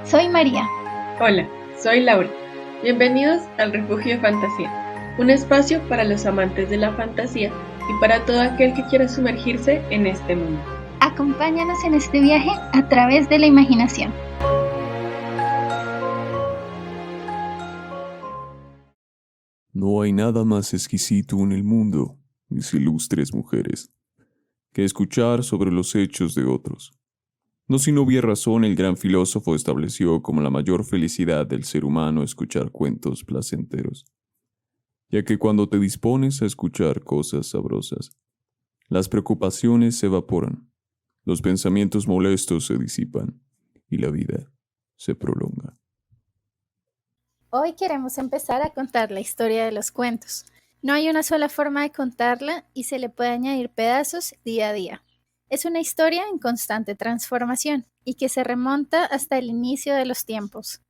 Soy María. Hola, soy Laura. Bienvenidos al Refugio de Fantasía, un espacio para los amantes de la fantasía y para todo aquel que quiera sumergirse en este mundo. Acompáñanos en este viaje a través de la imaginación. No hay nada más exquisito en el mundo, mis ilustres mujeres, que escuchar sobre los hechos de otros. No sin obvia razón el gran filósofo estableció como la mayor felicidad del ser humano escuchar cuentos placenteros, ya que cuando te dispones a escuchar cosas sabrosas, las preocupaciones se evaporan, los pensamientos molestos se disipan y la vida se prolonga. Hoy queremos empezar a contar la historia de los cuentos. No hay una sola forma de contarla y se le puede añadir pedazos día a día. Es una historia en constante transformación y que se remonta hasta el inicio de los tiempos.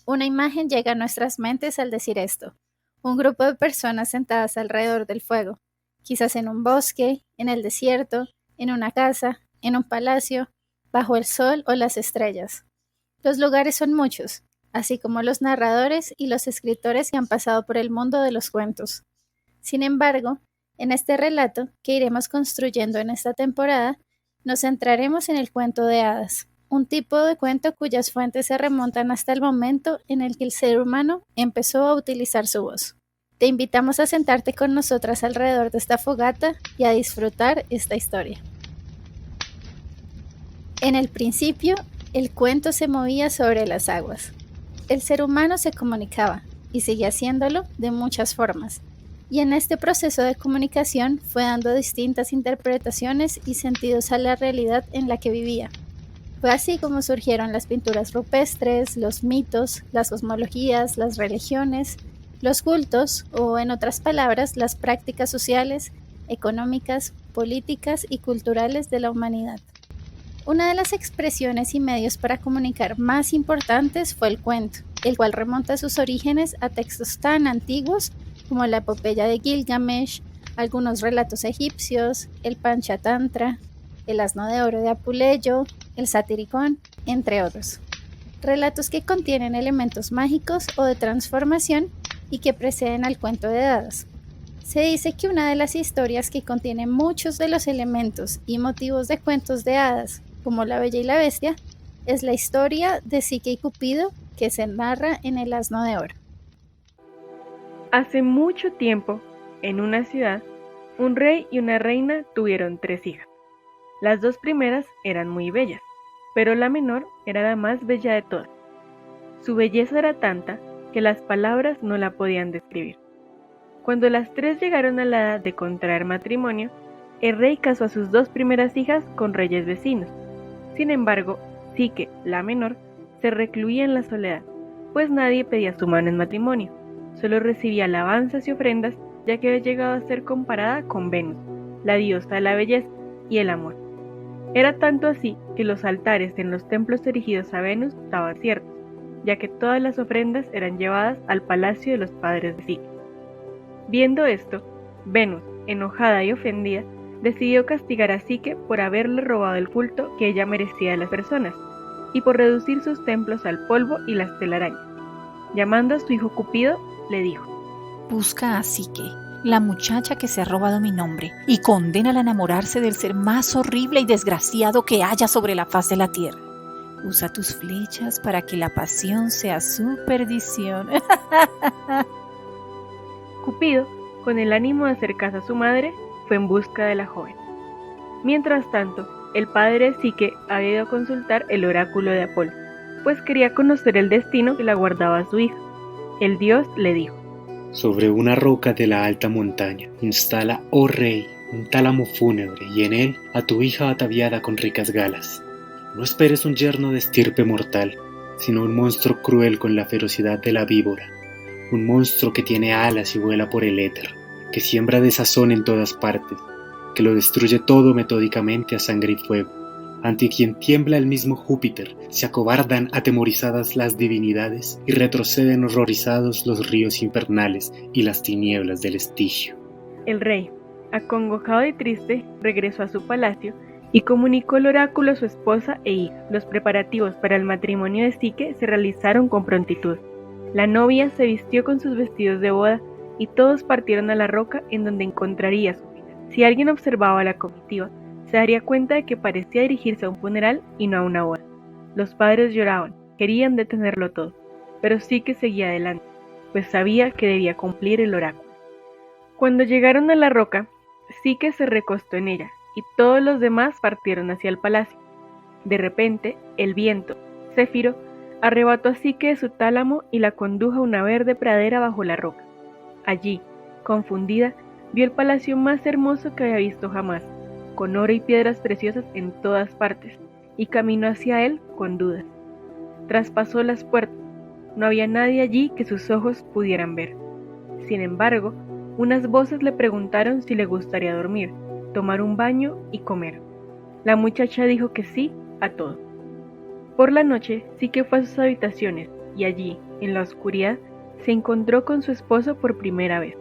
Una imagen llega a nuestras mentes al decir esto. Un grupo de personas sentadas alrededor del fuego, quizás en un bosque, en el desierto, en una casa, en un palacio, bajo el sol o las estrellas. Los lugares son muchos, así como los narradores y los escritores que han pasado por el mundo de los cuentos. Sin embargo, en este relato que iremos construyendo en esta temporada, nos centraremos en el cuento de hadas, un tipo de cuento cuyas fuentes se remontan hasta el momento en el que el ser humano empezó a utilizar su voz. Te invitamos a sentarte con nosotras alrededor de esta fogata y a disfrutar esta historia. En el principio, el cuento se movía sobre las aguas. El ser humano se comunicaba, y sigue haciéndolo, de muchas formas. Y en este proceso de comunicación fue dando distintas interpretaciones y sentidos a la realidad en la que vivía. Fue así como surgieron las pinturas rupestres, los mitos, las cosmologías, las religiones, los cultos, o en otras palabras, las prácticas sociales, económicas, políticas y culturales de la humanidad. Una de las expresiones y medios para comunicar más importantes fue el cuento, el cual remonta sus orígenes a textos tan antiguos como la epopeya de Gilgamesh, algunos relatos egipcios, el Panchatantra, el Asno de Oro de Apuleyo, el Satiricón, entre otros. Relatos que contienen elementos mágicos o de transformación y que preceden al cuento de hadas. Se dice que una de las historias que contiene muchos de los elementos y motivos de cuentos de hadas, como La Bella y la Bestia, es la historia de Psique y Cupido que se narra en el Asno de Oro. Hace mucho tiempo, en una ciudad, un rey y una reina tuvieron 3 hijas. Las 2 primeras eran muy bellas, pero la menor era la más bella de todas. Su belleza era tanta que las palabras no la podían describir. Cuando las 3 llegaron a la edad de contraer matrimonio, el rey casó a sus 2 primeras hijas con reyes vecinos. Sin embargo, Psique, la menor, se recluía en la soledad, pues nadie pedía su mano en matrimonio, solo recibía alabanzas y ofrendas, ya que había llegado a ser comparada con Venus, la diosa de la belleza y el amor. Era tanto así que los altares en los templos erigidos a Venus estaban ciertos, ya que todas las ofrendas eran llevadas al palacio de los padres de Psique. Viendo esto, Venus, enojada y ofendida, decidió castigar a Psique por haberle robado el culto que ella merecía de las personas, y por reducir sus templos al polvo y las telarañas. Llamando a su hijo Cupido, le dijo: Busca a Psique, la muchacha que se ha robado mi nombre, y condénala a enamorarse del ser más horrible y desgraciado que haya sobre la faz de la tierra. Usa tus flechas para que la pasión sea su perdición. Cupido, con el ánimo de hacer caso a su madre, fue en busca de la joven. Mientras tanto, el padre de Psique había ido a consultar el oráculo de Apolo, pues quería conocer el destino que le aguardaba a su hija. El dios le dijo: Sobre una roca de la alta montaña instala, oh rey, un tálamo fúnebre y en él a tu hija ataviada con ricas galas. No esperes un yerno de estirpe mortal, sino un monstruo cruel con la ferocidad de la víbora, un monstruo que tiene alas y vuela por el éter, que siembra desazón en todas partes, que lo destruye todo metódicamente a sangre y fuego, ante quien tiembla el mismo Júpiter, se acobardan atemorizadas las divinidades y retroceden horrorizados los ríos infernales y las tinieblas del Estigio. El rey, acongojado y triste, regresó a su palacio y comunicó el oráculo a su esposa e hija. Los preparativos para el matrimonio de Psique se realizaron con prontitud. La novia se vistió con sus vestidos de boda y todos partieron a la roca en donde encontraría a su hija. Si alguien observaba a la comitiva, se daría cuenta de que parecía dirigirse a un funeral y no a una boda. Los padres lloraban, querían detenerlo todo, pero Psique seguía adelante, pues sabía que debía cumplir el oráculo. Cuando llegaron a la roca, Psique se recostó en ella y todos los demás partieron hacia el palacio. De repente, el viento, Céfiro, arrebató a Psique de su tálamo y la condujo a una verde pradera bajo la roca. Allí, confundida, vio el palacio más hermoso que había visto jamás, con oro y piedras preciosas en todas partes, y caminó hacia él con dudas. Traspasó las puertas. No había nadie allí que sus ojos pudieran ver. Sin embargo, unas voces le preguntaron si le gustaría dormir, tomar un baño y comer. La muchacha dijo que sí a todo. Por la noche, Psique fue a sus habitaciones y allí, en la oscuridad, se encontró con su esposo por primera vez.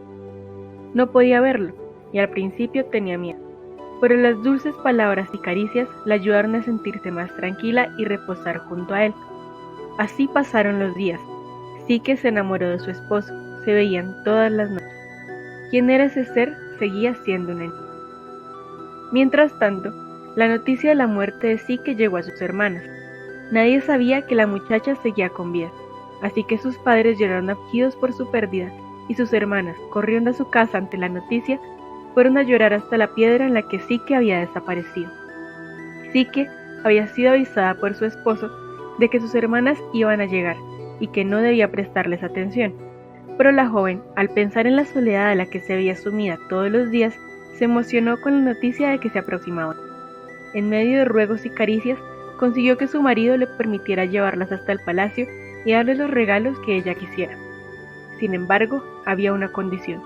No podía verlo y al principio tenía miedo, pero las dulces palabras y caricias la ayudaron a sentirse más tranquila y reposar junto a él. Así pasaron los días. Psique se enamoró de su esposo, se veían todas las noches. ¿Quién era ese ser? Seguía siendo una niña. Mientras tanto, la noticia de la muerte de Psique llegó a sus hermanas. Nadie sabía que la muchacha seguía con vida, así que sus padres lloraron afligidos por su pérdida, y sus hermanas, corriendo a su casa ante la noticia, fueron a llorar hasta la piedra en la que Psique había desaparecido. Psique había sido avisada por su esposo de que sus hermanas iban a llegar y que no debía prestarles atención, pero la joven, al pensar en la soledad a la que se veía sumida todos los días, se emocionó con la noticia de que se aproximaban. En medio de ruegos y caricias, consiguió que su marido le permitiera llevarlas hasta el palacio y darle los regalos que ella quisiera. Sin embargo, había una condición.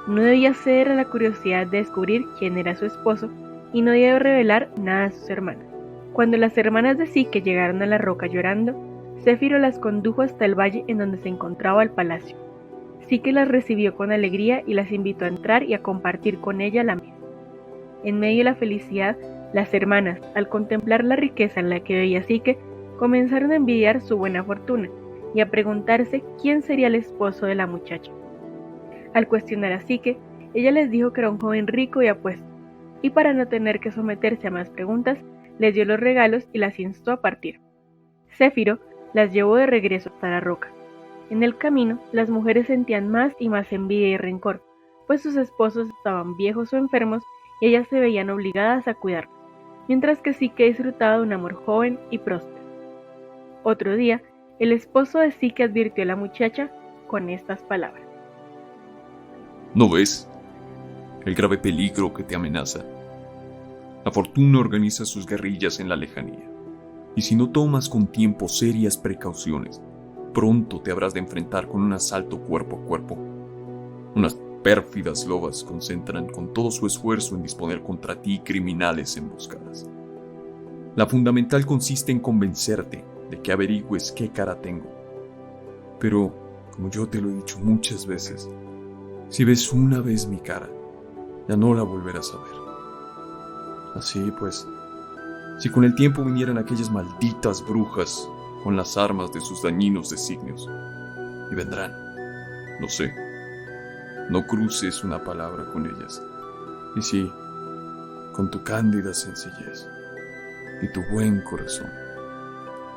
No debía ceder a la curiosidad de descubrir quién era su esposo y no debía revelar nada a sus hermanas. Cuando las hermanas de Psique llegaron a la roca llorando, Céfiro las condujo hasta el valle en donde se encontraba el palacio. Psique las recibió con alegría y las invitó a entrar y a compartir con ella la mesa. En medio de la felicidad, las hermanas, al contemplar la riqueza en la que veía Psique, comenzaron a envidiar su buena fortuna y a preguntarse quién sería el esposo de la muchacha. Al cuestionar a Psique, ella les dijo que era un joven rico y apuesto, y para no tener que someterse a más preguntas, les dio los regalos y las instó a partir. Céfiro las llevó de regreso hasta la roca. En el camino, las mujeres sentían más y más envidia y rencor, pues sus esposos estaban viejos o enfermos y ellas se veían obligadas a cuidarlos, mientras que Psique disfrutaba de un amor joven y próspero. Otro día, el esposo de Psique advirtió a la muchacha con estas palabras. ¿No ves el grave peligro que te amenaza? La fortuna organiza sus guerrillas en la lejanía, y si no tomas con tiempo serias precauciones, pronto te habrás de enfrentar con un asalto cuerpo a cuerpo. Unas pérfidas lobas concentran con todo su esfuerzo en disponer contra ti criminales emboscadas. La fundamental consiste en convencerte de que averigües qué cara tengo. Pero, como yo te lo he dicho muchas veces, si ves una vez mi cara, ya no la volverás a ver. Así pues, si con el tiempo vinieran aquellas malditas brujas con las armas de sus dañinos designios, y vendrán, lo sé, no cruces una palabra con ellas, y si, con tu cándida sencillez y tu buen corazón,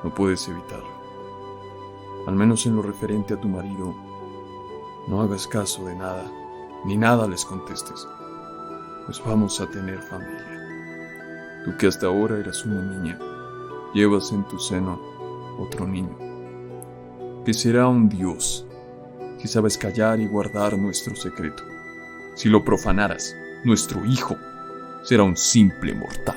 no puedes evitarlo, al menos en lo referente a tu marido, no hagas caso de nada, ni nada les contestes, pues vamos a tener familia. Tú que hasta ahora eras una niña, llevas en tu seno otro niño, que será un Dios, si sabes callar y guardar nuestro secreto. Si lo profanaras, nuestro hijo será un simple mortal.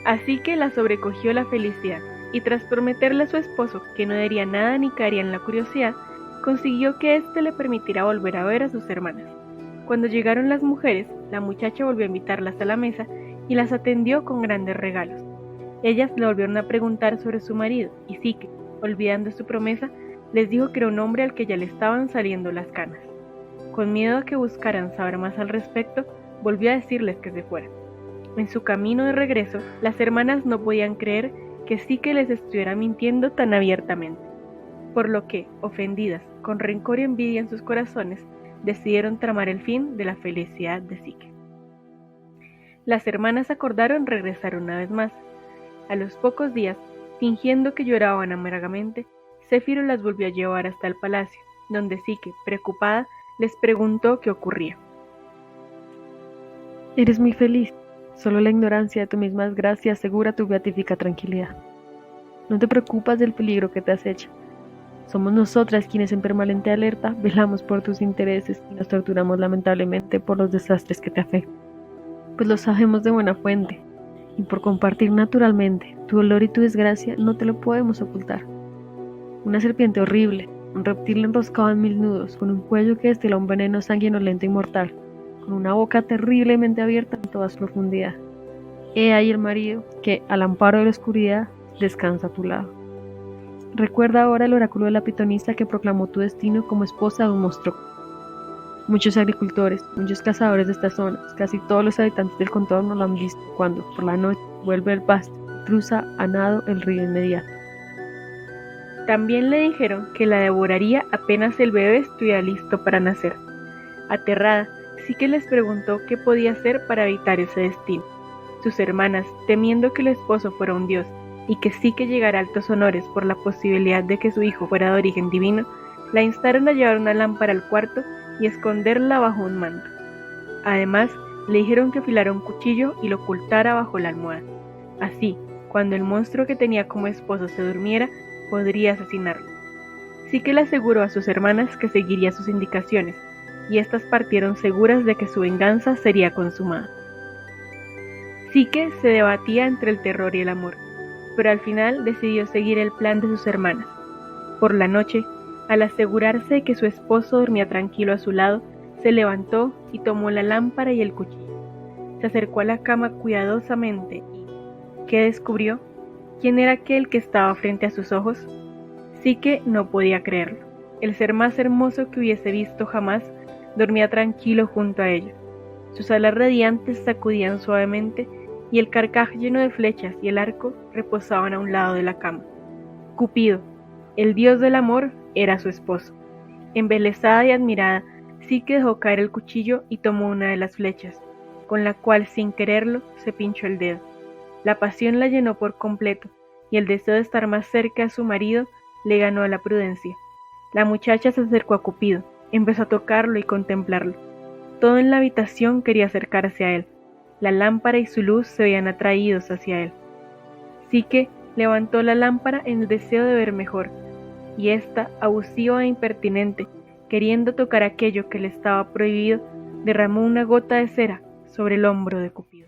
Así que la sobrecogió la felicidad, y tras prometerle a su esposo que no diría nada ni caería en la curiosidad, consiguió que éste le permitiera volver a ver a sus hermanas. Cuando llegaron las mujeres, la muchacha volvió a invitarlas a la mesa y las atendió con grandes regalos. Ellas le volvieron a preguntar sobre su marido, y Psique, olvidando su promesa, les dijo que era un hombre al que ya le estaban saliendo las canas. Con miedo a que buscaran saber más al respecto, volvió a decirles que se fueran. En su camino de regreso, las hermanas no podían creer que Psique les estuviera mintiendo tan abiertamente, por lo que, ofendidas, con rencor y envidia en sus corazones, decidieron tramar el fin de la felicidad de Psique. Las hermanas acordaron regresar una vez más. A los pocos días, fingiendo que lloraban amargamente, Céfiro las volvió a llevar hasta el palacio, donde Psique, preocupada, les preguntó qué ocurría. Eres muy feliz. Solo la ignorancia de tu misma desgracia asegura tu beatífica tranquilidad. No te preocupas del peligro que te acecha. Somos nosotras quienes en permanente alerta velamos por tus intereses y nos torturamos lamentablemente por los desastres que te afectan. Pues lo sabemos de buena fuente, y por compartir naturalmente tu dolor y tu desgracia no te lo podemos ocultar. Una serpiente horrible, un reptil enroscado en 1000 nudos, con un cuello que destila un veneno sanguinolento y mortal, con una boca terriblemente abierta en toda su profundidad. He ahí el marido que, al amparo de la oscuridad, descansa a tu lado. Recuerda ahora el oráculo de la pitonisa que proclamó tu destino como esposa de un monstruo. Muchos agricultores, muchos cazadores de estas zonas, casi todos los habitantes del contorno lo han visto cuando, por la noche, vuelve el pasto y cruza a nado el río inmediato. También le dijeron que la devoraría apenas el bebé estuviera listo para nacer. Aterrada, Psique les preguntó qué podía hacer para evitar ese destino. Sus hermanas, temiendo que el esposo fuera un dios y que Psique llegara a altos honores por la posibilidad de que su hijo fuera de origen divino, la instaron a llevar una lámpara al cuarto y esconderla bajo un manto. Además, le dijeron que afilara un cuchillo y lo ocultara bajo la almohada. Así, cuando el monstruo que tenía como esposo se durmiera, podría asesinarlo. Psique le aseguró a sus hermanas que seguiría sus indicaciones, y éstas partieron seguras de que su venganza sería consumada. Psique se debatía entre el terror y el amor, pero al final decidió seguir el plan de sus hermanas. Por la noche, al asegurarse de que su esposo dormía tranquilo a su lado, se levantó y tomó la lámpara y el cuchillo. Se acercó a la cama cuidadosamente y ¿qué descubrió? ¿Quién era aquel que estaba frente a sus ojos? Psique no podía creerlo. El ser más hermoso que hubiese visto jamás dormía tranquilo junto a ella. Sus alas radiantes sacudían suavemente y el carcaj lleno de flechas y el arco reposaban a un lado de la cama. Cupido, el dios del amor, era su esposo. Embelesada y admirada, Psique dejó caer el cuchillo y tomó una de las flechas, con la cual sin quererlo se pinchó el dedo. La pasión la llenó por completo y el deseo de estar más cerca de su marido le ganó a la prudencia. La muchacha se acercó a Cupido, empezó a tocarlo y contemplarlo. Todo en la habitación quería acercarse a él. La lámpara y su luz se veían atraídos hacia él. Psique levantó la lámpara en el deseo de ver mejor, y ésta, abusiva e impertinente, queriendo tocar aquello que le estaba prohibido, derramó una gota de cera sobre el hombro de Cupido.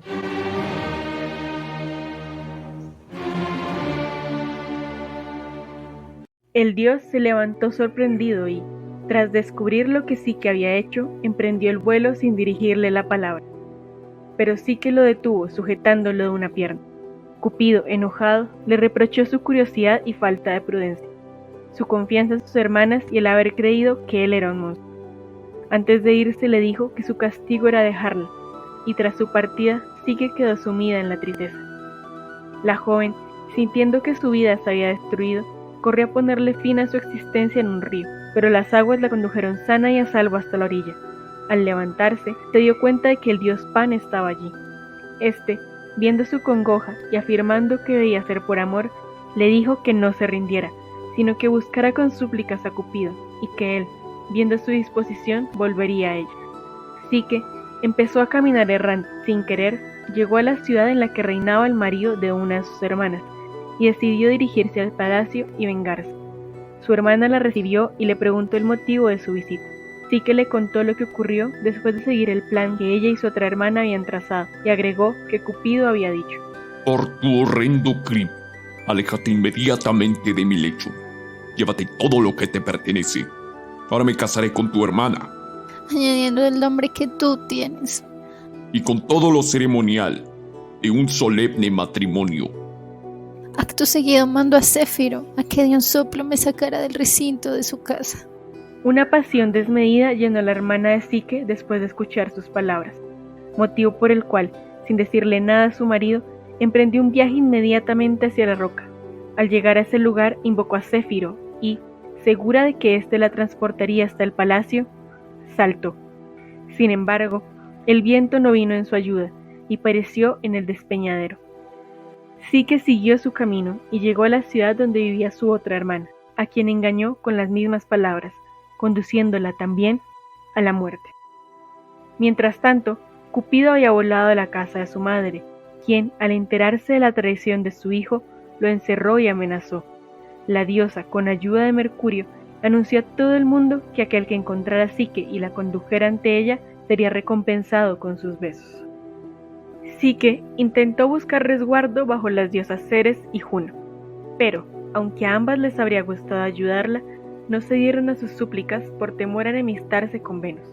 El dios se levantó sorprendido y, tras descubrir lo que Psique había hecho, emprendió el vuelo sin dirigirle la palabra. Pero Psique lo detuvo, sujetándolo de una pierna. Cupido, enojado, le reprochó su curiosidad y falta de prudencia, su confianza en sus hermanas y el haber creído que él era un monstruo. Antes de irse le dijo que su castigo era dejarla, y tras su partida Psique quedó sumida en la tristeza. La joven, sintiendo que su vida se había destruido, corrió a ponerle fin a su existencia en un río, pero las aguas la condujeron sana y a salvo hasta la orilla. Al levantarse, se dio cuenta de que el dios Pan estaba allí. Este, viendo su congoja y afirmando que debía ser por amor, le dijo que no se rindiera, sino que buscara con súplicas a Cupido, y que él, viendo su disposición, volvería a ella. Psique empezó a caminar errante. Sin querer, llegó a la ciudad en la que reinaba el marido de una de sus hermanas, y decidió dirigirse al palacio y vengarse. Su hermana la recibió y le preguntó el motivo de su visita. Psique le contó lo que ocurrió después de seguir el plan que ella y su otra hermana habían trazado, y agregó que Cupido había dicho: Por tu horrendo crimen, aléjate inmediatamente de mi lecho. Llévate todo lo que te pertenece. Ahora me casaré con tu hermana. Añadiendo el nombre que tú tienes. Y con todo lo ceremonial de un solemne matrimonio. Acto seguido mando a Céfiro a que de un soplo me sacara del recinto de su casa. Una pasión desmedida llenó a la hermana de Psique después de escuchar sus palabras. motivo por el cual, sin decirle nada a su marido, emprendió un viaje inmediatamente hacia la roca. Al llegar a ese lugar invocó a Céfiro y, segura de que éste la transportaría hasta el palacio, saltó. Sin embargo, el viento no vino en su ayuda y pereció en el despeñadero. Psique siguió su camino y llegó a la ciudad donde vivía su otra hermana, a quien engañó con las mismas palabras, conduciéndola también a la muerte. Mientras tanto, Cupido había volado a la casa de su madre, quien, al enterarse de la traición de su hijo, lo encerró y amenazó. La diosa, con ayuda de Mercurio, anunció a todo el mundo que aquel que encontrara a Psique y la condujera ante ella sería recompensado con sus besos. Psique intentó buscar resguardo bajo las diosas Ceres y Juno, pero, aunque a ambas les habría gustado ayudarla, no cedieron a sus súplicas por temor a enemistarse con Venus.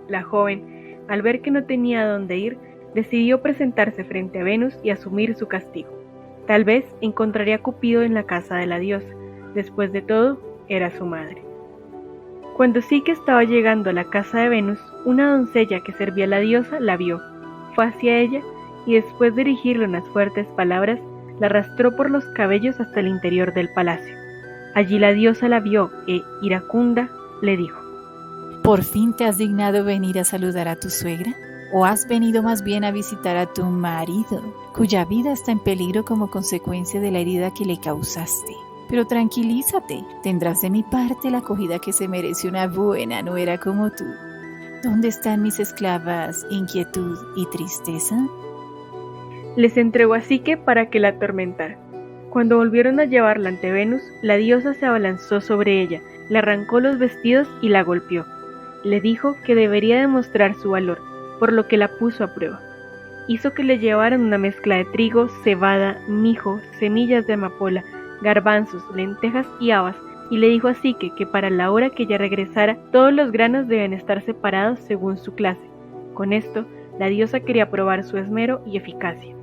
La joven, al ver que no tenía a dónde ir, decidió presentarse frente a Venus y asumir su castigo. Tal vez encontraría a Cupido en la casa de la diosa. Después de todo, era su madre. Cuando Psique estaba llegando a la casa de Venus, una doncella que servía a la diosa la vio. Fue hacia ella y después de dirigirle unas fuertes palabras, la arrastró por los cabellos hasta el interior del palacio. Allí la diosa la vio e, iracunda, le dijo: ¿Por fin te has dignado venir a saludar a tu suegra? ¿O has venido más bien a visitar a tu marido, cuya vida está en peligro como consecuencia de la herida que le causaste? Pero tranquilízate, tendrás de mi parte la acogida que se merece una buena nuera como tú. ¿Dónde están mis esclavas, inquietud y tristeza? Les entregó a Psique para que la atormentara. Cuando volvieron a llevarla ante Venus, la diosa se abalanzó sobre ella, le arrancó los vestidos y la golpeó. Le dijo que debería demostrar su valor, por lo que la puso a prueba. Hizo que le llevaran una mezcla de trigo, cebada, mijo, semillas de amapola, garbanzos, lentejas y habas, y le dijo a Psique que para la hora que ella regresara, todos los granos deben estar separados según su clase. Con esto, la diosa quería probar su esmero y eficacia.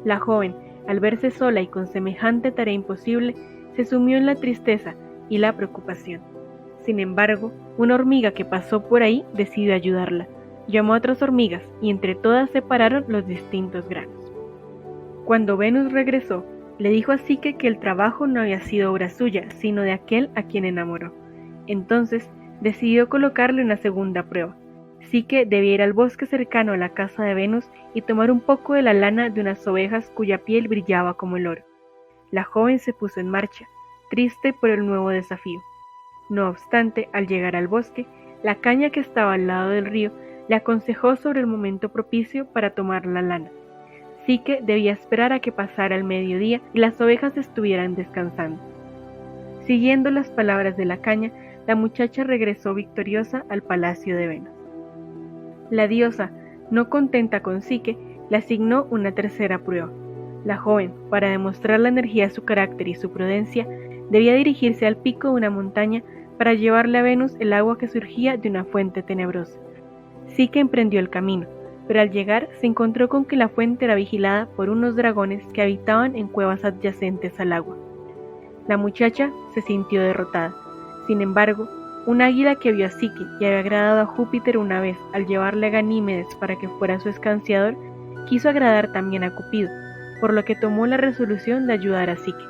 La joven, al verse sola y con semejante tarea imposible, se sumió en la tristeza y la preocupación. Sin embargo, una hormiga que pasó por ahí decidió ayudarla. Llamó a otras hormigas y entre todas separaron los distintos granos. Cuando Venus regresó, le dijo a Psique que el trabajo no había sido obra suya, sino de aquel a quien enamoró. Entonces, decidió colocarle una segunda prueba. Psique debía ir al bosque cercano a la casa de Venus y tomar un poco de la lana de unas ovejas cuya piel brillaba como el oro. La joven se puso en marcha, triste por el nuevo desafío. No obstante, al llegar al bosque, la caña que estaba al lado del río le aconsejó sobre el momento propicio para tomar la lana. Psique debía esperar a que pasara el mediodía y las ovejas estuvieran descansando. Siguiendo las palabras de la caña, la muchacha regresó victoriosa al palacio de Venus. La diosa, no contenta con Psique, le asignó una tercera prueba. La joven, para demostrar la energía de su carácter y su prudencia, debía dirigirse al pico de una montaña para llevarle a Venus el agua que surgía de una fuente tenebrosa. Psique emprendió el camino, pero al llegar se encontró con que la fuente era vigilada por unos dragones que habitaban en cuevas adyacentes al agua. La muchacha se sintió derrotada. Sin embargo, un águila que vio a Psique y había agradado a Júpiter una vez al llevarle a Ganímedes para que fuera su escanciador, quiso agradar también a Cupido, por lo que tomó la resolución de ayudar a Psique.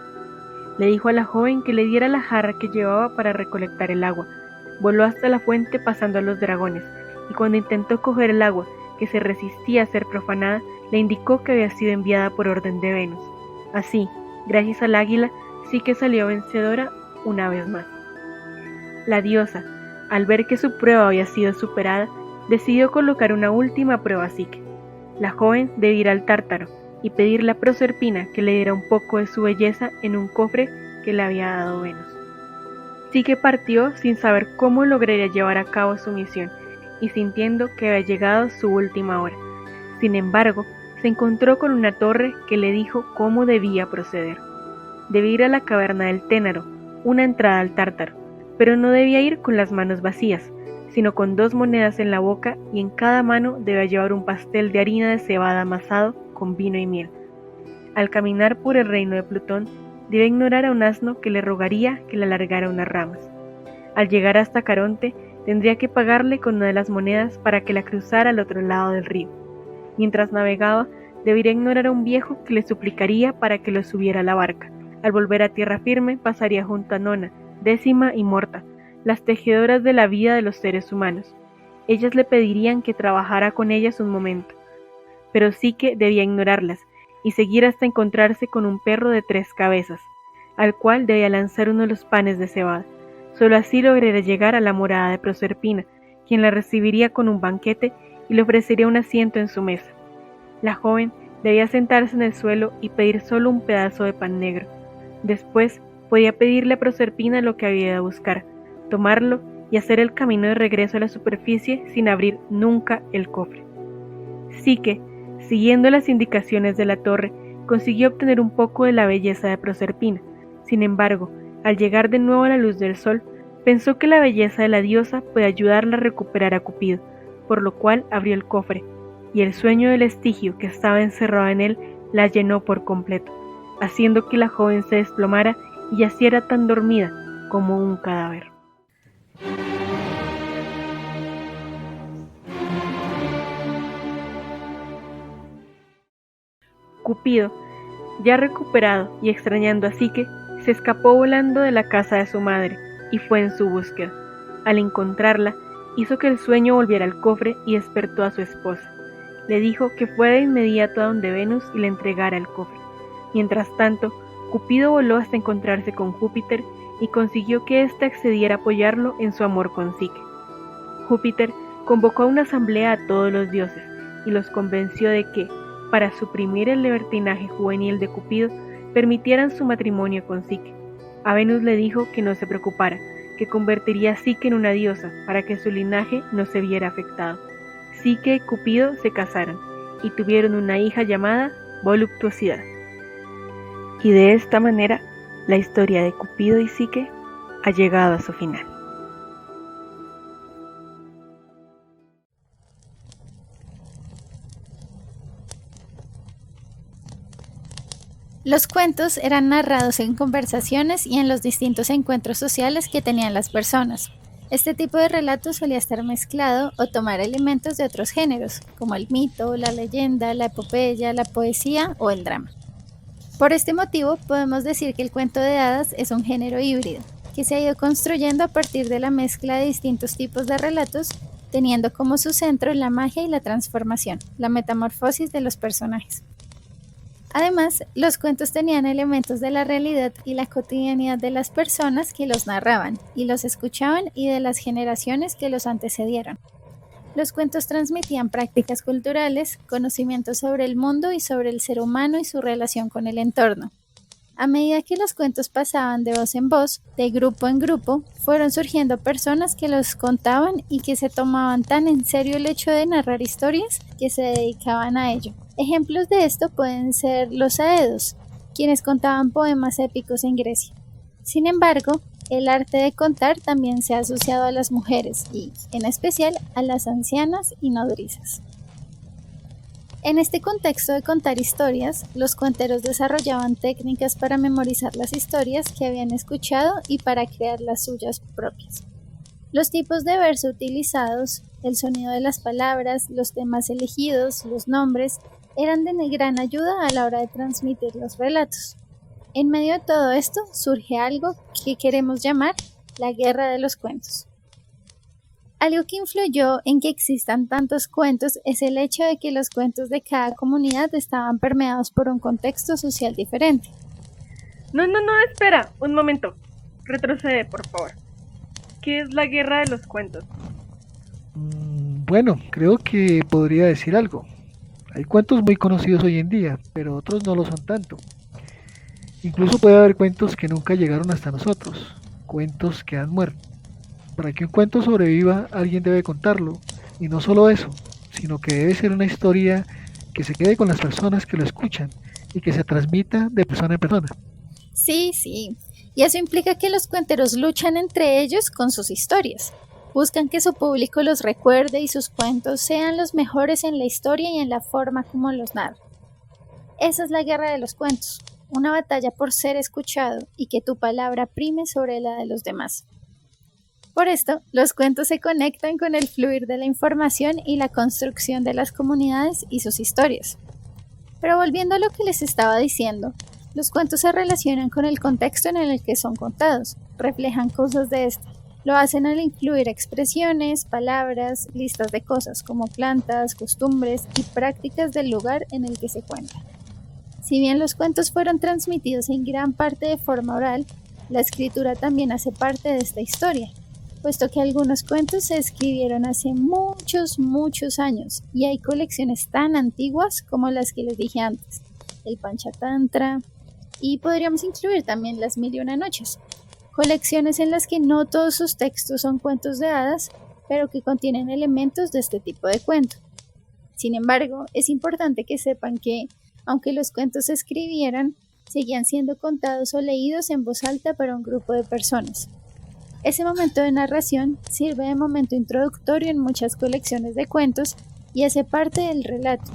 Le dijo a la joven que le diera la jarra que llevaba para recolectar el agua. Voló hasta la fuente pasando a los dragones, y cuando intentó coger el agua, que se resistía a ser profanada, le indicó que había sido enviada por orden de Venus. Así, gracias al águila, Psique salió vencedora una vez más. La diosa, al ver que su prueba había sido superada, decidió colocar una última prueba a Psique. La joven debía ir al Tártaro y pedirle a Proserpina que le diera un poco de su belleza en un cofre que le había dado Venus. Psique partió sin saber cómo lograría llevar a cabo su misión y sintiendo que había llegado su última hora. Sin embargo, se encontró con una torre que le dijo cómo debía proceder. Debía ir a la caverna del Ténaro, una entrada al Tártaro, pero no debía ir con las manos vacías, sino con 2 monedas en la boca y en cada mano debía llevar un pastel de harina de cebada amasado con vino y miel. Al caminar por el reino de Plutón, debe ignorar a un asno que le rogaría que le alargara unas ramas. Al llegar hasta Caronte, tendría que pagarle con una de las monedas para que la cruzara al otro lado del río. Mientras navegaba, debería ignorar a un viejo que le suplicaría para que lo subiera a la barca. Al volver a tierra firme, pasaría junto a Nona, Décima y Morta, las tejedoras de la vida de los seres humanos. Ellas le pedirían que trabajara con ellas un momento, pero sí que debía ignorarlas y seguir hasta encontrarse con un perro de 3 cabezas, al cual debía lanzar uno de los panes de cebada. Solo así lograría llegar a la morada de Proserpina, quien la recibiría con un banquete y le ofrecería un asiento en su mesa. La joven debía sentarse en el suelo y pedir solo un pedazo de pan negro. Después podía pedirle a Proserpina lo que había de buscar, tomarlo y hacer el camino de regreso a la superficie sin abrir nunca el cofre. Psique, siguiendo las indicaciones de la torre, consiguió obtener un poco de la belleza de Proserpina. Sin embargo, al llegar de nuevo a la luz del sol, pensó que la belleza de la diosa puede ayudarla a recuperar a Cupido, por lo cual abrió el cofre, y el sueño del estigio que estaba encerrado en él la llenó por completo, haciendo que la joven se desplomara y yaciera tan dormida como un cadáver. Cupido, ya recuperado y extrañando a Psique, se escapó volando de la casa de su madre y fue en su búsqueda. Al encontrarla, hizo que el sueño volviera al cofre y despertó a su esposa. Le dijo que fuera de inmediato a donde Venus y le entregara el cofre. Mientras tanto, Cupido voló hasta encontrarse con Júpiter y consiguió que éste accediera a apoyarlo en su amor con Psique. Júpiter convocó a una asamblea a todos los dioses y los convenció de que, para suprimir el libertinaje juvenil de Cupido, permitieran su matrimonio con Psique. A Venus le dijo que no se preocupara, que convertiría a Psique en una diosa para que su linaje no se viera afectado. Psique y Cupido se casaron y tuvieron una hija llamada Voluptuosidad. Y de esta manera, la historia de Cupido y Psique ha llegado a su final. Los cuentos eran narrados en conversaciones y en los distintos encuentros sociales que tenían las personas. Este tipo de relato solía estar mezclado o tomar elementos de otros géneros, como el mito, la leyenda, la epopeya, la poesía o el drama. Por este motivo, podemos decir que el cuento de hadas es un género híbrido, que se ha ido construyendo a partir de la mezcla de distintos tipos de relatos, teniendo como su centro la magia y la transformación, la metamorfosis de los personajes. Además, los cuentos tenían elementos de la realidad y la cotidianidad de las personas que los narraban y los escuchaban y de las generaciones que los antecedieron. Los cuentos transmitían prácticas culturales, conocimientos sobre el mundo y sobre el ser humano y su relación con el entorno. A medida que los cuentos pasaban de voz en voz, de grupo en grupo, fueron surgiendo personas que los contaban y que se tomaban tan en serio el hecho de narrar historias que se dedicaban a ello. Ejemplos de esto pueden ser los aedos, quienes contaban poemas épicos en Grecia. Sin embargo, el arte de contar también se ha asociado a las mujeres y, en especial, a las ancianas y nodrizas. En este contexto de contar historias, los cuenteros desarrollaban técnicas para memorizar las historias que habían escuchado y para crear las suyas propias. Los tipos de verso utilizados, el sonido de las palabras, los temas elegidos, los nombres, eran de gran ayuda a la hora de transmitir los relatos. En medio de todo esto surge algo que queremos llamar la guerra de los cuentos. Algo que influyó en que existan tantos cuentos es el hecho de que los cuentos de cada comunidad estaban permeados por un contexto social diferente. No, espera, un momento. Retrocede, por favor. ¿Qué es la guerra de los cuentos? Bueno, creo que podría decir algo. Hay cuentos muy conocidos hoy en día, pero otros no lo son tanto. Incluso puede haber cuentos que nunca llegaron hasta nosotros, cuentos que han muerto. Para que un cuento sobreviva, alguien debe contarlo, y no solo eso, sino que debe ser una historia que se quede con las personas que lo escuchan y que se transmita de persona en persona. Sí, y eso implica que los cuenteros luchan entre ellos con sus historias. Buscan que su público los recuerde y sus cuentos sean los mejores en la historia y en la forma como los narran. Esa es la guerra de los cuentos, una batalla por ser escuchado y que tu palabra prime sobre la de los demás. Por esto, los cuentos se conectan con el fluir de la información y la construcción de las comunidades y sus historias. Pero volviendo a lo que les estaba diciendo, los cuentos se relacionan con el contexto en el que son contados, reflejan cosas de este. Lo hacen al incluir expresiones, palabras, listas de cosas como plantas, costumbres y prácticas del lugar en el que se cuenta. Si bien los cuentos fueron transmitidos en gran parte de forma oral, la escritura también hace parte de esta historia, puesto que algunos cuentos se escribieron hace muchos años y hay colecciones tan antiguas como las que les dije antes, el Panchatantra, y podríamos incluir también las Mil y una Noches, colecciones en las que no todos sus textos son cuentos de hadas, pero que contienen elementos de este tipo de cuento. Sin embargo, es importante que sepan que, aunque los cuentos se escribieran, seguían siendo contados o leídos en voz alta para un grupo de personas. Ese momento de narración sirve de momento introductorio en muchas colecciones de cuentos y hace parte del relato.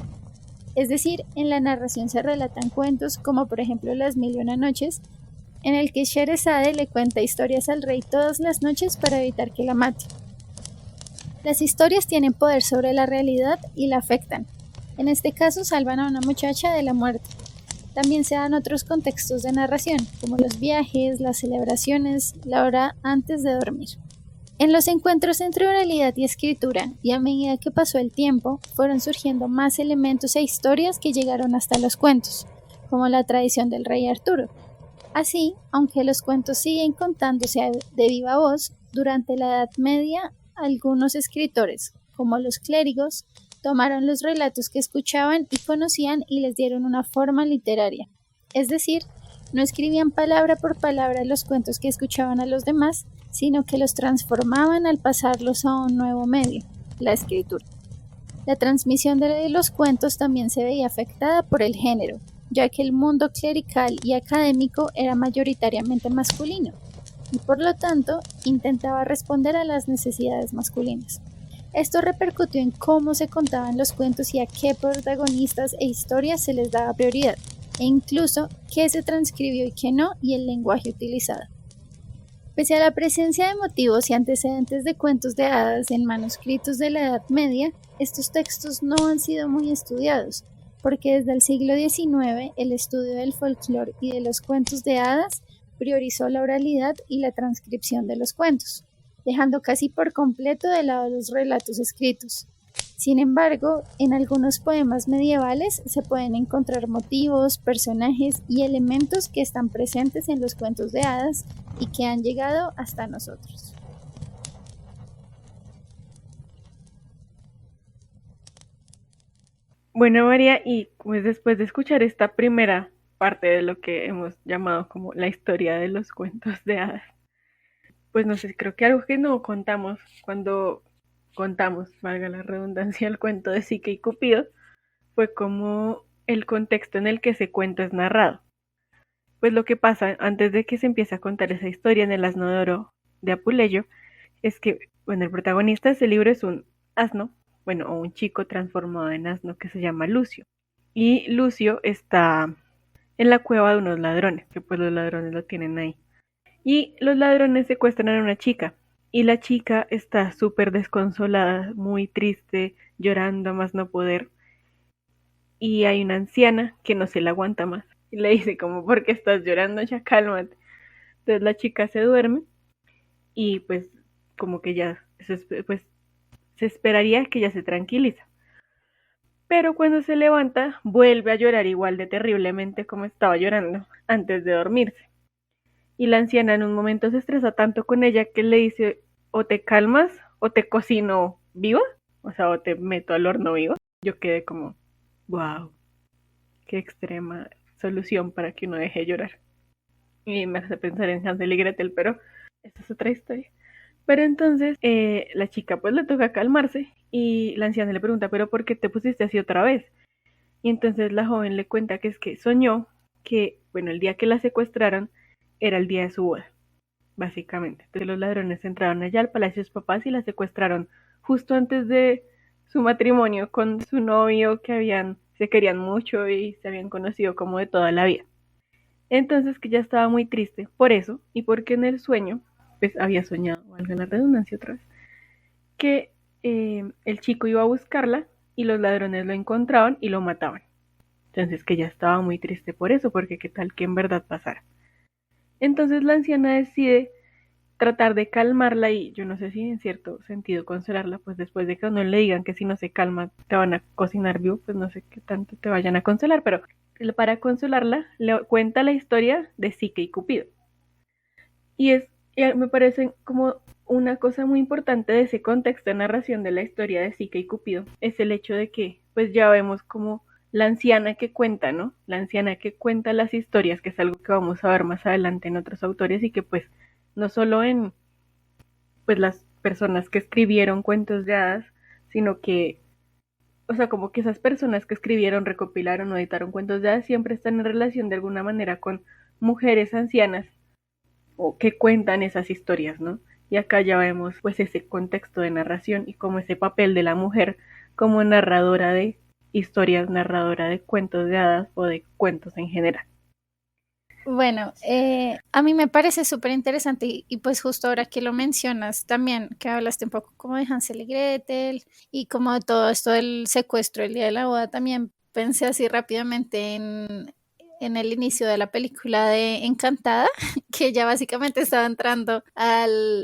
Es decir, en la narración se relatan cuentos como por ejemplo Las Mil y una Noches, en el que Sherezade le cuenta historias al rey todas las noches para evitar que la mate. Las historias tienen poder sobre la realidad y la afectan. En este caso salvan a una muchacha de la muerte. También se dan otros contextos de narración, como los viajes, las celebraciones, la hora antes de dormir. En los encuentros entre oralidad y escritura, y a medida que pasó el tiempo, fueron surgiendo más elementos e historias que llegaron hasta los cuentos, como la tradición del rey Arturo. Así, aunque los cuentos siguen contándose de viva voz, durante la Edad Media, algunos escritores, como los clérigos, tomaron los relatos que escuchaban y conocían y les dieron una forma literaria. Es decir, no escribían palabra por palabra los cuentos que escuchaban a los demás, sino que los transformaban al pasarlos a un nuevo medio, la escritura. La transmisión de los cuentos también se veía afectada por el género, ya que el mundo clerical y académico era mayoritariamente masculino, y por lo tanto intentaba responder a las necesidades masculinas. Esto repercutió en cómo se contaban los cuentos y a qué protagonistas e historias se les daba prioridad, e incluso qué se transcribió y qué no, y el lenguaje utilizado. Pese a la presencia de motivos y antecedentes de cuentos de hadas en manuscritos de la Edad Media, estos textos no han sido muy estudiados, porque desde el siglo XIX el estudio del folclore y de los cuentos de hadas priorizó la oralidad y la transcripción de los cuentos, dejando casi por completo de lado los relatos escritos. Sin embargo, en algunos poemas medievales se pueden encontrar motivos, personajes y elementos que están presentes en los cuentos de hadas y que han llegado hasta nosotros. Bueno, María, y pues después de escuchar esta primera parte de lo que hemos llamado como la historia de los cuentos de hadas, pues no sé, creo que algo que no contamos cuando contamos, valga la redundancia, el cuento de Psique y Cupido, fue como el contexto en el que ese cuento es narrado. Pues lo que pasa antes de que se empiece a contar esa historia en el Asno de Oro de Apuleyo es que, bueno, el protagonista de ese libro es un asno, bueno, o un chico transformado en asno que se llama Lucio. Y Lucio está en la cueva de unos ladrones, que pues los ladrones lo tienen ahí. Y los ladrones secuestran a una chica. Y la chica está súper desconsolada, muy triste, llorando a más no poder. Y hay una anciana que no se la aguanta más. Y le dice como, ¿por qué estás llorando? Ya cálmate. Entonces la chica se duerme y pues como que ya pues, se esperaría que ya se tranquiliza. Pero cuando se levanta vuelve a llorar igual de terriblemente como estaba llorando antes de dormirse. Y la anciana en un momento se estresa tanto con ella que le dice, o te calmas o te cocino viva, o sea, o te meto al horno viva. Yo quedé como, wow, qué extrema solución para que uno deje de llorar. Y me hace pensar en Hansel y Gretel, pero esta es otra historia. Pero entonces la chica pues le toca calmarse y la anciana le pregunta, ¿pero por qué te pusiste así otra vez? Y entonces la joven le cuenta que es que soñó que, bueno, el día que la secuestraron era el día de su boda, básicamente. Entonces los ladrones entraron allá al palacio de sus papás y la secuestraron justo antes de su matrimonio con su novio que se querían mucho y se habían conocido como de toda la vida. Entonces que ya estaba muy triste por eso y porque en el sueño pues había soñado valga la redundancia otra vez, que el chico iba a buscarla y los ladrones lo encontraban y lo mataban. Entonces que ella estaba muy triste por eso, porque qué tal que en verdad pasara. Entonces la anciana decide tratar de calmarla y yo no sé si en cierto sentido consolarla, pues después de que a uno le digan que si no se calma te van a cocinar vivo, pues no sé qué tanto te vayan a consolar, pero para consolarla le cuenta la historia de Psique y Cupido. Y me parece como una cosa muy importante de ese contexto de narración de la historia de Psique y Cupido, es el hecho de que pues ya vemos como la anciana que cuenta, ¿no? La anciana que cuenta las historias, que es algo que vamos a ver más adelante en otros autores y que pues no solo en pues las personas que escribieron cuentos de hadas, sino que, o sea, como que esas personas que escribieron, recopilaron o editaron cuentos de hadas siempre están en relación de alguna manera con mujeres ancianas o que cuentan esas historias, ¿no? Y acá ya vemos pues ese contexto de narración y como ese papel de la mujer como narradora de historias, narradora de cuentos de hadas o de cuentos en general. Bueno, a mí me parece súper interesante y pues justo ahora que lo mencionas también, que hablaste un poco como de Hansel y Gretel y como de todo esto del secuestro el día de la boda, también pensé así rápidamente en el inicio de la película de Encantada, que ella básicamente estaba entrando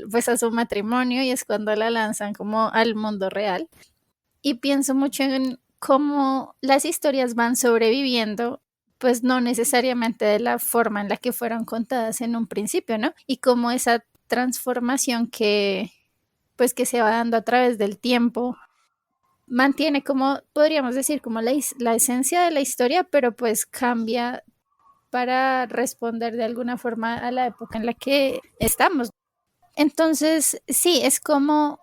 pues a su matrimonio y es cuando la lanzan como al mundo real. Y pienso mucho en cómo las historias van sobreviviendo, pues no necesariamente de la forma en la que fueron contadas en un principio, ¿no? Y cómo esa transformación pues que se va dando a través del tiempo mantiene como, podríamos decir, como la esencia de la historia, pero pues cambia para responder de alguna forma a la época en la que estamos. Entonces, sí, es como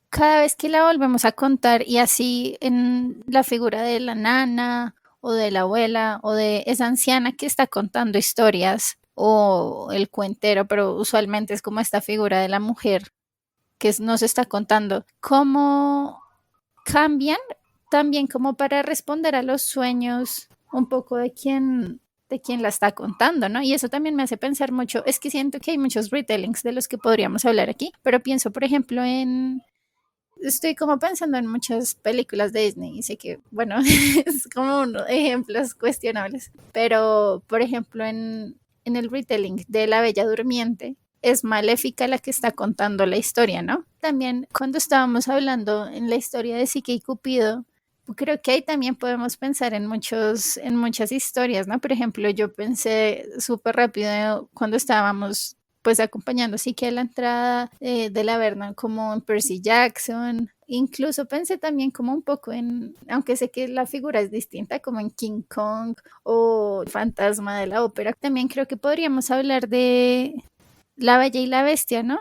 cada vez que la volvemos a contar y así en la figura de la nana o de la abuela o de esa anciana que está contando historias o el cuentero, pero usualmente es como esta figura de la mujer que nos está contando, cómo cambian también como para responder a los sueños un poco de quien la está contando, ¿no? Y eso también me hace pensar mucho, es que siento que hay muchos retellings de los que podríamos hablar aquí, pero pienso, por ejemplo, estoy como pensando en muchas películas de Disney y sé que, bueno, es como ejemplos cuestionables, pero, por ejemplo, en el retelling de La Bella Durmiente, es Maléfica la que está contando la historia, ¿no? También cuando estábamos hablando en la historia de Psique y Cupido, creo que ahí también podemos pensar en muchas historias, ¿no? Por ejemplo, yo pensé súper rápido cuando estábamos pues acompañando a Psique a la entrada de la Vernon como en Percy Jackson. Incluso pensé también como un poco aunque sé que la figura es distinta, como en King Kong o Fantasma de la Ópera. También creo que podríamos hablar de La Bella y la Bestia, ¿no?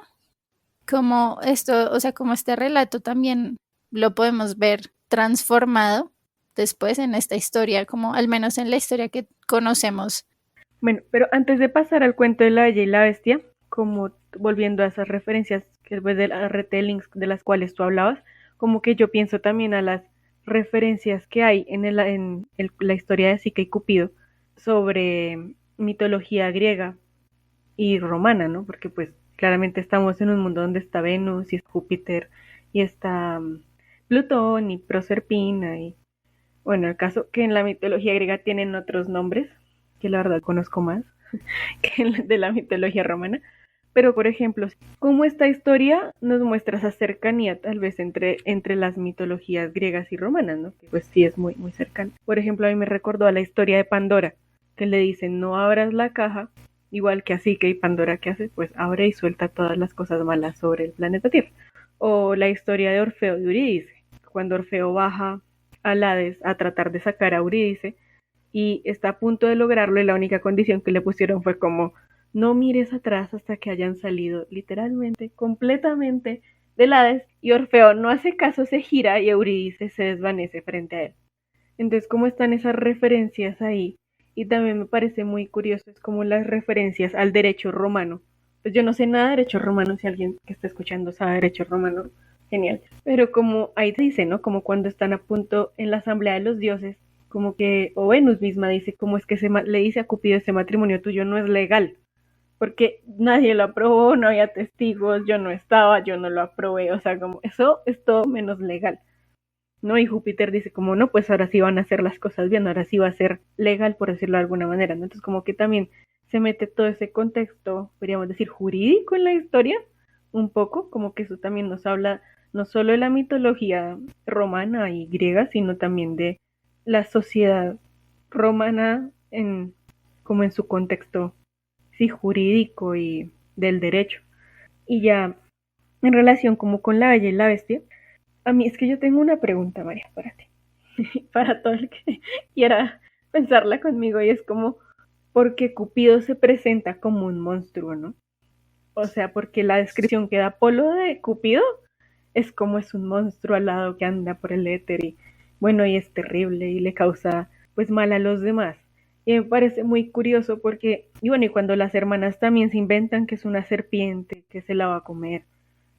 Como esto, o sea, como este relato también lo podemos ver transformado después en esta historia, como al menos en la historia que conocemos. Bueno, pero antes de pasar al cuento de La Bella y la Bestia, como volviendo a esas referencias que después de las retellings de las cuales tú hablabas, como que yo pienso también a las referencias que hay en la historia de Psique y Cupido sobre mitología griega y romana, ¿no? Porque pues claramente estamos en un mundo donde está Venus y Júpiter y está Plutón y Proserpina y bueno, el caso que en la mitología griega tienen otros nombres, que la verdad conozco más que el de la mitología romana, pero por ejemplo, cómo esta historia nos muestra esa cercanía tal vez entre las mitologías griegas y romanas, ¿no? Que pues sí es muy, muy cercana. Por ejemplo, a mí me recordó a la historia de Pandora, que le dicen no abras la caja, igual que así que y Pandora que hace, pues abre y suelta todas las cosas malas sobre el planeta Tierra. O la historia de Orfeo y Eurídice, cuando Orfeo baja al Hades a tratar de sacar a Eurídice y está a punto de lograrlo y la única condición que le pusieron fue como no mires atrás hasta que hayan salido literalmente, completamente del Hades y Orfeo no hace caso, se gira y Eurídice se desvanece frente a él. Entonces, ¿cómo están esas referencias ahí? Y también me parece muy curioso, es como las referencias al derecho romano. Pues yo no sé nada de derecho romano, si alguien que está escuchando sabe derecho romano, genial. Pero como ahí dice, ¿no? Como cuando están a punto en la asamblea de los dioses, como que, o Venus misma dice, como es que le dice a Cupido, ese matrimonio tuyo no es legal. porque nadie lo aprobó, no había testigos, yo no estaba, yo no lo aprobé, o sea, como eso es todo menos legal, ¿no? Y Júpiter dice como, no, pues ahora sí van a hacer las cosas bien, ahora sí va a ser legal, por decirlo de alguna manera, ¿no? Entonces como que también se mete todo ese contexto, podríamos decir, jurídico en la historia, un poco, como que eso también nos habla no solo de la mitología romana y griega, sino también de la sociedad romana como en su contexto, sí, jurídico y del derecho. Y ya en relación como con la Bella y la Bestia, a mí es que yo tengo una pregunta, María, para ti, para todo el que quiera pensarla conmigo, y es como, ¿por qué Cupido se presenta como un monstruo, no? O sea, porque la descripción que da Apolo de Cupido es como es un monstruo alado que anda por el éter y bueno, y es terrible y le causa pues mal a los demás. Y me parece muy curioso porque, y bueno, y cuando las hermanas también se inventan que es una serpiente, que se la va a comer,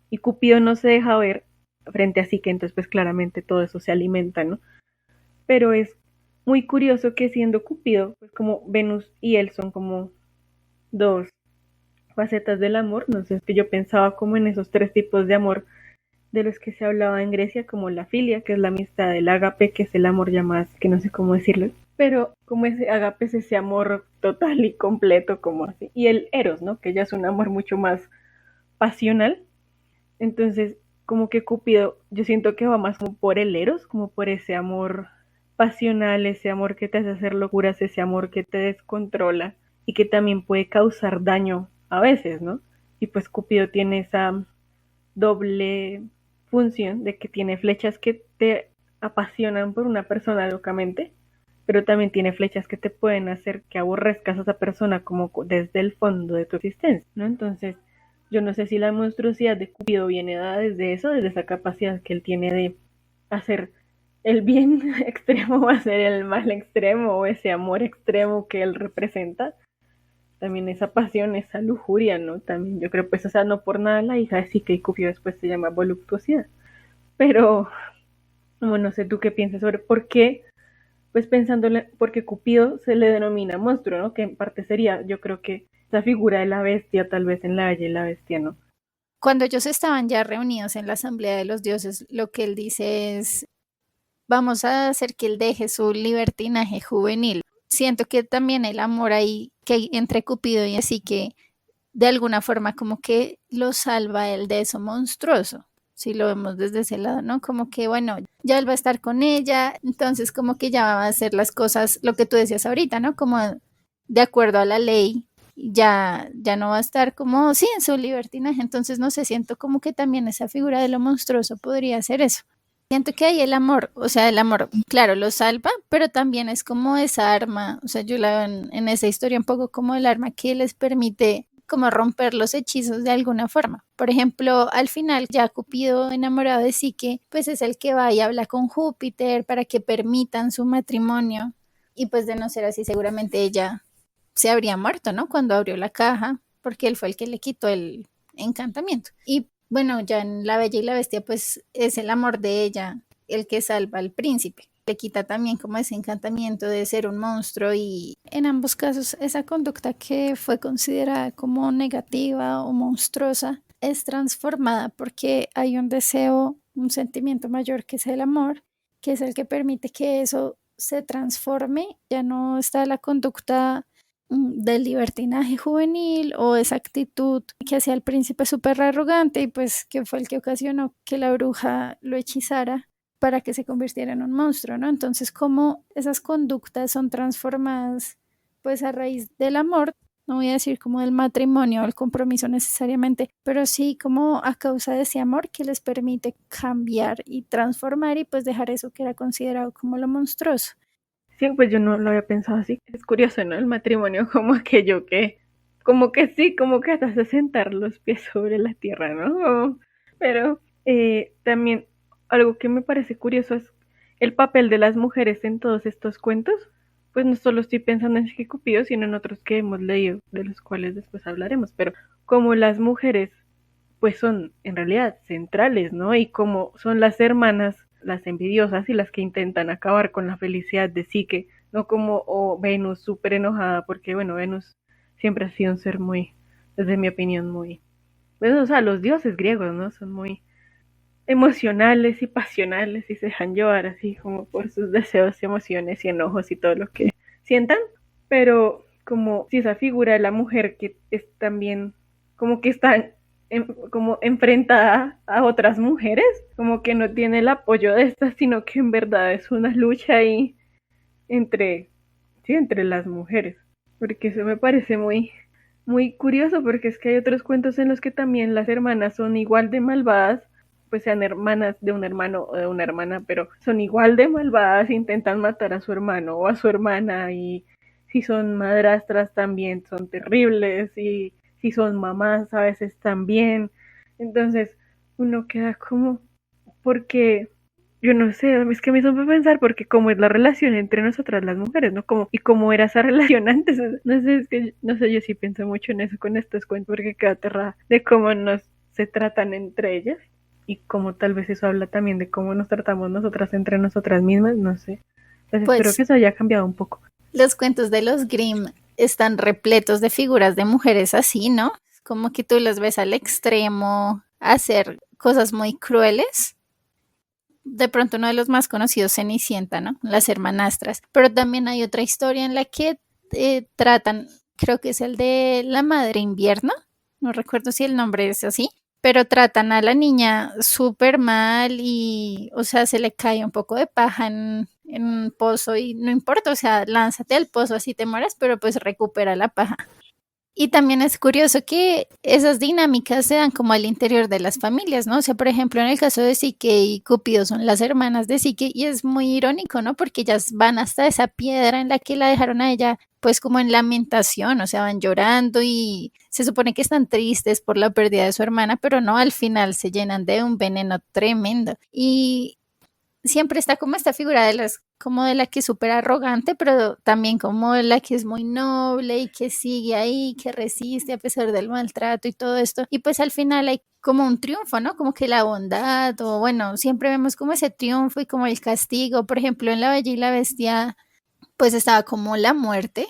y Cupido no se deja ver frente a Psique, entonces pues claramente todo eso se alimenta, ¿no? Pero es muy curioso que siendo Cupido, pues como Venus y él son como dos facetas del amor, no sé, es que yo pensaba como en esos tres tipos de amor de los que se hablaba en Grecia, como la filia, que es la amistad, el ágape, que es el amor ya más, que no sé cómo decirlo, pero como ese ágape es ese amor total y completo, como así, y el eros, ¿no? Que ya es un amor mucho más pasional, entonces como que Cupido, yo siento que va más como por el eros, como por ese amor pasional, ese amor que te hace hacer locuras, ese amor que te descontrola y que también puede causar daño a veces, ¿no? Y pues Cupido tiene esa doble función de que tiene flechas que te apasionan por una persona locamente, pero también tiene flechas que te pueden hacer que aborrezcas a esa persona como desde el fondo de tu existencia, ¿no? Entonces, yo no sé si la monstruosidad de Cupido viene dada desde eso, desde esa capacidad que él tiene de hacer el bien extremo o hacer el mal extremo, o ese amor extremo que él representa, también esa pasión, esa lujuria, ¿no? También yo creo, pues, o sea, no por nada la hija de Psique y Cupido después se llama voluptuosidad. Pero, como no sé tú qué piensas sobre por qué, pues pensándole, porque Cupido se le denomina monstruo, ¿no? Que en parte sería, yo creo que esa figura de la bestia, tal vez en la Bella y la Bestia, ¿no? Cuando ellos estaban ya reunidos en la asamblea de los dioses, lo que él dice es, vamos a hacer que él deje su libertinaje juvenil. Siento que también el amor ahí que hay entre Cupido y así que de alguna forma como que lo salva él de eso monstruoso. Si lo vemos desde ese lado, ¿no? Como que, bueno, ya él va a estar con ella, entonces como que ya va a hacer las cosas, lo que tú decías ahorita, ¿no? Como de acuerdo a la ley, ya no va a estar como, sí, en su libertinaje, entonces no sé, siento como que también esa figura de lo monstruoso podría ser eso. Siento que hay el amor, o sea, el amor, claro, lo salva, pero también es como esa arma, o sea, yo la veo en esa historia un poco como el arma que les permite como romper los hechizos de alguna forma. Por ejemplo, al final ya Cupido enamorado de Psique, pues es el que va y habla con Júpiter para que permitan su matrimonio y pues de no ser así seguramente ella se habría muerto, ¿no? Cuando abrió la caja, porque él fue el que le quitó el encantamiento. Y bueno, ya en La Bella y la Bestia, pues es el amor de ella el que salva al príncipe. Le quita también como ese encantamiento de ser un monstruo y en ambos casos esa conducta que fue considerada como negativa o monstruosa es transformada porque hay un deseo, un sentimiento mayor que es el amor, que es el que permite que eso se transforme. Ya no está la conducta del libertinaje juvenil o esa actitud que hacía el príncipe súper arrogante y pues que fue el que ocasionó que la bruja lo hechizara para que se convirtiera en un monstruo, ¿no? Entonces, como esas conductas son transformadas pues a raíz del amor, no voy a decir como del matrimonio o el compromiso necesariamente, pero sí como a causa de ese amor que les permite cambiar y transformar y pues dejar eso que era considerado como lo monstruoso. Sí, pues yo no lo había pensado así. Es curioso, ¿no? El matrimonio como aquello que, como que sí, como que te hace sentar los pies sobre la tierra, ¿no? Pero también algo que me parece curioso es el papel de las mujeres en todos estos cuentos. Pues no solo estoy pensando en Cupido, sino en otros que hemos leído, de los cuales después hablaremos, pero como las mujeres pues son en realidad centrales, ¿no? Y como son las hermanas, las envidiosas y las que intentan acabar con la felicidad de Psique, no como Venus súper enojada, porque bueno, Venus siempre ha sido un ser muy desde mi opinión, muy... Pues, o sea, los dioses griegos, ¿no? Son muy emocionales y pasionales y se dejan llevar así como por sus deseos, emociones y enojos y todo lo que sientan, pero como si esa figura de la mujer que es también como que está como enfrentada a otras mujeres, como que no tiene el apoyo de estas, sino que en verdad es una lucha ahí entre, sí, entre las mujeres, porque eso me parece muy curioso, porque es que hay otros cuentos en los que también las hermanas son igual de malvadas, pues sean hermanas de un hermano o de una hermana, pero son igual de malvadas, intentan matar a su hermano o a su hermana, y si son madrastras también son terribles, y si son mamás a veces también. Entonces uno queda como, porque yo no sé, es que me hizo pensar porque cómo es la relación entre nosotras las mujeres, ¿no? Como, y cómo era esa relación antes, no sé, es que, no sé, yo sí pienso mucho en eso con estos cuentos porque quedo aterrada de cómo nos se tratan entre ellas y cómo tal vez eso habla también de cómo nos tratamos nosotras entre nosotras mismas, no sé. Entonces espero Pues que eso haya cambiado un poco. los cuentos de los Grimm están repletos de figuras de mujeres así, ¿no? Como que tú las ves al extremo hacer cosas muy crueles. De pronto uno de los más conocidos, Cenicienta, ¿no? Las hermanastras. Pero también hay otra historia en la que tratan, creo que es el de la Madre Invierno, no recuerdo si el nombre es así, pero tratan a la niña súper mal y, o sea, se le cae un poco de paja en un pozo y no importa, o sea, lánzate al pozo así te mueres, pero pues recupera la paja. Y también es curioso que esas dinámicas se dan como al interior de las familias, ¿no? O sea, por ejemplo, en el caso de Psique y Cupido son las hermanas de Psique y es muy irónico, ¿no? Porque ellas van hasta esa piedra en la que la dejaron a ella, pues como en lamentación, o sea, van llorando y se supone que están tristes por la pérdida de su hermana, pero no, al final se llenan de un veneno tremendo. Y siempre está como esta figura de las, como de la que es súper arrogante, pero también como de la que es muy noble y que sigue ahí, que resiste a pesar del maltrato y todo esto. Y pues al final hay como un triunfo, ¿no? Como que la bondad, o bueno, siempre vemos como ese triunfo y como el castigo. Por ejemplo, en La Bella y la Bestia, pues estaba como la muerte,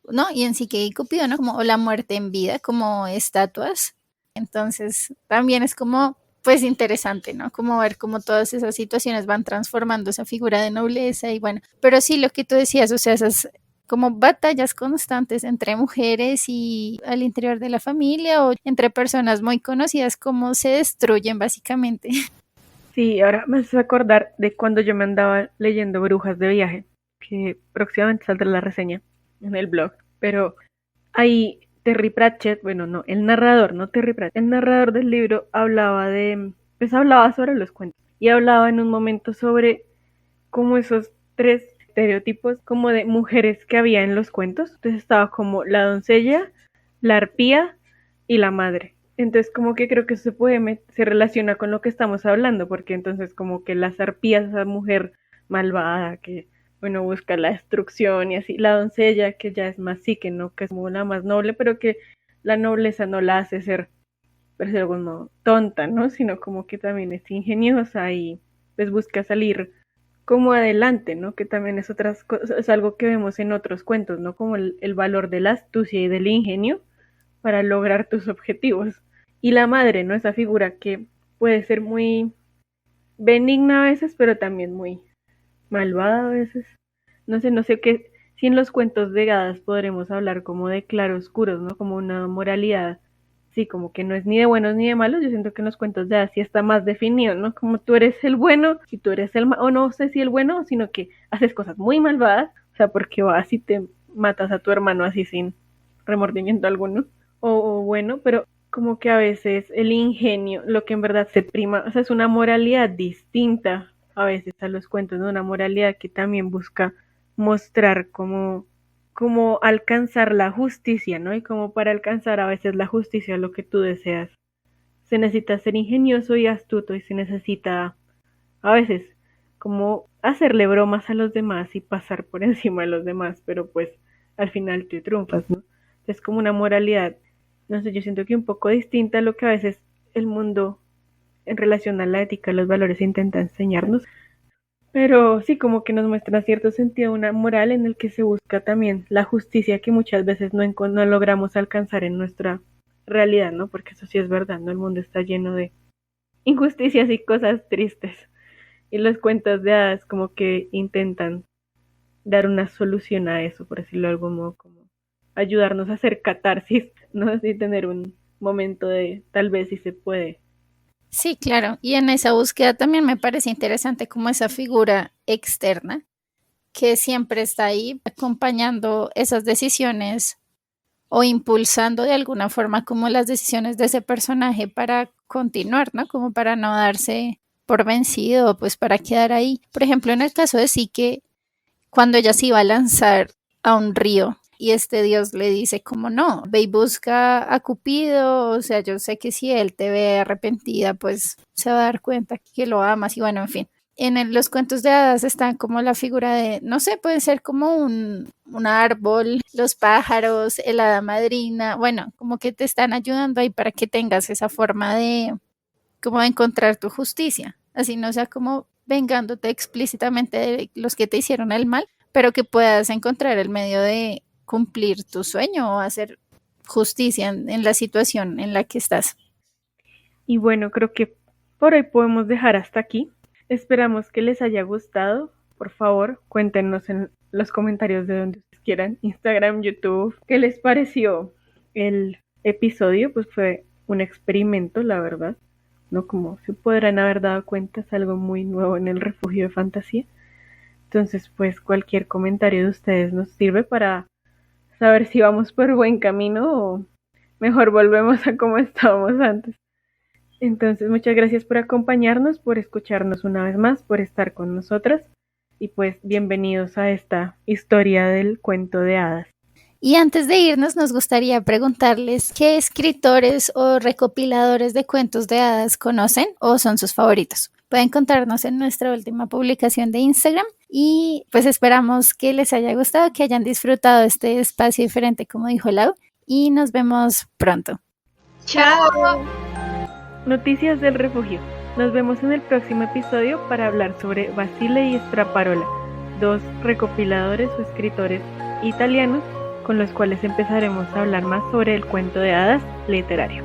¿no? Y en Psique y Cupido, ¿no? Como o la muerte en vida, como estatuas. Entonces, también es como, pues interesante, ¿no? Como ver cómo todas esas situaciones van transformando esa figura de nobleza y bueno, pero sí lo que tú decías, o sea, esas como batallas constantes entre mujeres y al interior de la familia o entre personas muy conocidas, cómo se destruyen básicamente. Sí, ahora me haces acordar de cuando yo me andaba leyendo Brujas de Viaje, que próximamente saldrá la reseña en el blog, pero ahí Terry Pratchett, bueno, no, el narrador, no Terry Pratchett, el narrador del libro hablaba de, pues hablaba sobre los cuentos y hablaba en un momento sobre como esos tres estereotipos como de mujeres que había en los cuentos. Entonces estaba como la doncella, la arpía y la madre. Entonces como que creo que eso se relaciona con lo que estamos hablando, porque entonces como que las arpías, esa mujer malvada que bueno busca la destrucción y así, la doncella que ya es más psique, ¿no? Que es como la más noble, pero que la nobleza no la hace ser, por decirlo algo, no, tonta, ¿no? Sino como que también es ingeniosa y pues busca salir como adelante, ¿no? Que también es otras cosas, es algo que vemos en otros cuentos, ¿no? Como el valor de la astucia y del ingenio para lograr tus objetivos. Y la madre, ¿no? Esa figura que puede ser muy benigna a veces, pero también muy malvada a veces. No sé qué, si en los cuentos de Gadas podremos hablar como de claroscuros, ¿no? Como una moralidad, sí, como que no es ni de buenos ni de malos. Yo siento que en los cuentos de Hadas sí está más definido, ¿no? Como tú eres el bueno y tú eres el malo, o no sé si el bueno, sino que haces cosas muy malvadas, o sea, porque vas y te matas a tu hermano así sin remordimiento alguno, o bueno, pero como que a veces el ingenio, lo que en verdad se prima, o sea, es una moralidad distinta a veces a los cuentos, ¿no? Una moralidad que también busca mostrar cómo alcanzar la justicia, ¿no? Y como para alcanzar a veces la justicia, lo que tú deseas, se necesita ser ingenioso y astuto y se necesita a veces como hacerle bromas a los demás y pasar por encima de los demás, pero pues al final tú triunfas, ¿no? Es como una moralidad, no sé, yo siento que un poco distinta a lo que a veces el mundo en relación a la ética, los valores intenta enseñarnos, pero sí como que nos muestra en cierto sentido una moral en el que se busca también la justicia que muchas veces no logramos alcanzar en nuestra realidad, ¿no? Porque eso sí es verdad, ¿no? El mundo está lleno de injusticias y cosas tristes. Y los cuentos de hadas como que intentan dar una solución a eso, por decirlo de algún modo, como ayudarnos a hacer catarsis, ¿no? Y tener un momento de tal vez si se puede. Sí, claro. Y en esa búsqueda también me parece interesante como esa figura externa que siempre está ahí acompañando esas decisiones o impulsando de alguna forma como las decisiones de ese personaje para continuar, ¿no? Como para no darse por vencido, pues para quedar ahí. Por ejemplo, en el caso de Psique, cuando ella se iba a lanzar a un río y este dios le dice como no, ve y busca a Cupido, o sea, yo sé que si él te ve arrepentida, pues se va a dar cuenta que lo amas y bueno, en fin. Los cuentos de hadas están como la figura de, no sé, puede ser como un árbol, los pájaros, el hada madrina, bueno, como que te están ayudando ahí para que tengas esa forma de, como de encontrar tu justicia, así no sea como vengándote explícitamente de los que te hicieron el mal, pero que puedas encontrar el medio de cumplir tu sueño o hacer justicia en la situación en la que estás. Y bueno, creo que por hoy podemos dejar hasta aquí. Esperamos que les haya gustado. Por favor, cuéntenos en los comentarios de donde ustedes quieran, Instagram, YouTube, qué les pareció el episodio. Pues fue un experimento, la verdad. No, como se podrán haber dado cuenta, es algo muy nuevo en el refugio de fantasía. Entonces, pues cualquier comentario de ustedes nos sirve para saber si vamos por buen camino o mejor volvemos a como estábamos antes. Entonces, muchas gracias por acompañarnos, por escucharnos una vez más, por estar con nosotras y pues bienvenidos a esta historia del cuento de hadas. Y antes de irnos, nos gustaría preguntarles qué escritores o recopiladores de cuentos de hadas conocen o son sus favoritos. Pueden contarnos en nuestra última publicación de Instagram y pues esperamos que les haya gustado, que hayan disfrutado este espacio diferente, como dijo Lau, y nos vemos pronto. ¡Chao! Noticias del refugio. Nos vemos en el próximo episodio para hablar sobre Basile y Straparola, dos recopiladores o escritores italianos con los cuales empezaremos a hablar más sobre el cuento de hadas literario.